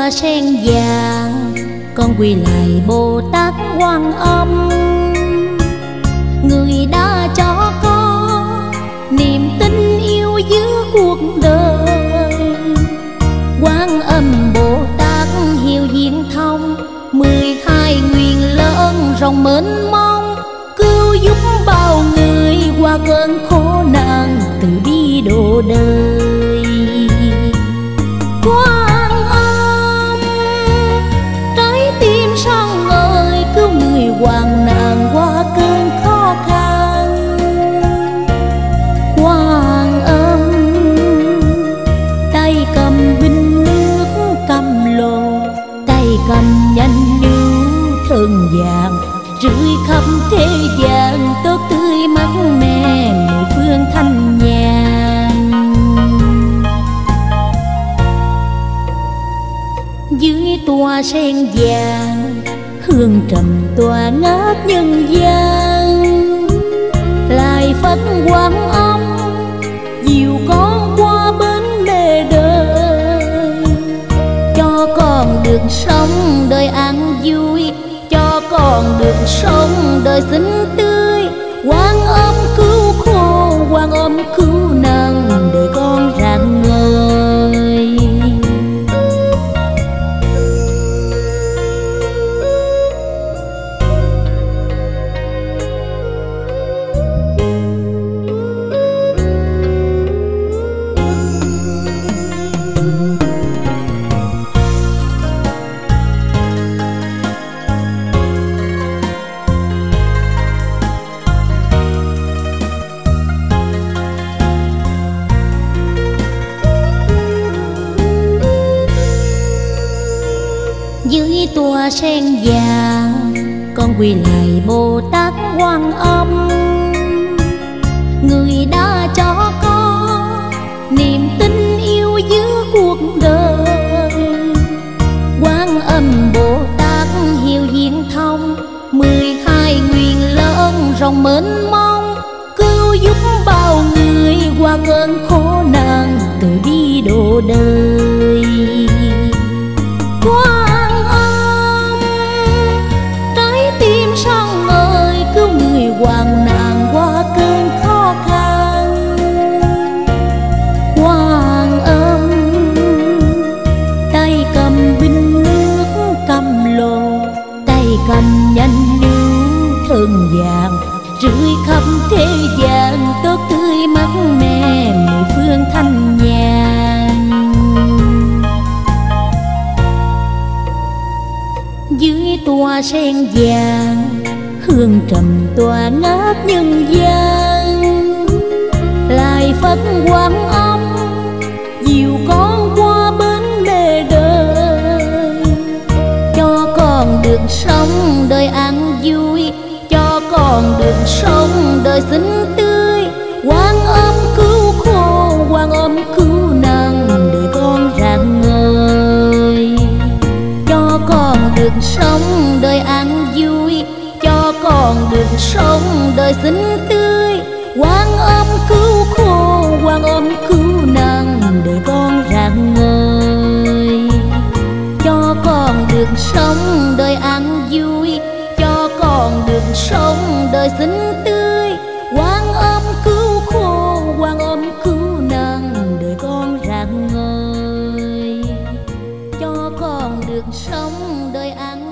tòa sen vàng, con quy lại Bồ Tát Quan Âm. Người đã cho con niềm tin yêu giữa cuộc đời. Quan Âm Bồ Tát hiểu diễn thông 12 nguyện lớn rộng mênh mông, cứu giúp bao người qua cơn khổ nạn, từ bi độ đời. Quan Âm trái tim sáng ngời, cứu người hoạn nạn qua cơn khó khăn. Quan Âm tay cầm bình nước cầm lồ, tay cầm nhanh như thần vàng, rưỡi khắp thế gian tốt tươi mát mẻ mười phương thanh nhàn. Dưới tòa sen vàng hương trầm tỏa ngát nhân gian, lại Phật Quan Âm dìu con qua bến lề đời. Cho con được sống đời an vui, cho con được sống đời xinh tươi. Quan Âm cứu khổ, Quan Âm cứu nạn, để con rạng ngời. Dưới tòa sen vàng, con quy lại Bồ Tát Quan Âm. Người đã cho con niềm tin yêu giữa cuộc đời. Quan Âm Bồ Tát hiểu diễn thông 12 nguyện lớn rộng mênh mông, cứu giúp bao người qua cơn khổ nạn, từ bi độ đời. Quan Âm trái tim sáng ngời, cứu người hoạn nạn qua cơn khó khăn. Quan Âm tay cầm bình nước cầm lồ, tay cầm nhanh như thần vàng, rưỡi khắp thế gian tốt tươi mát mẻ mười phương thanh nhàn. Dưới tòa sen vàng hương trầm tỏa ngát nhân gian, lại Phật Quan Âm dìu con qua bến lề đời. Cho con được sống đời an vui, cho con được sống đời xinh tươi. Quan Âm cứu khổ, Quan Âm cứu nạn, để con rạng ngời. Cho con được sống đời an vui, cho con được sống đời xinh tươi. Quan Âm cứu khổ, Quan Âm cứu nạn, để con rạng ngời. Cho con được sống đời an vui, cho con được sống đời xinh tươi. Quan Âm cứu khổ, Quan Âm cứu nạn, để con rạng ngời. Cho con được sống đời an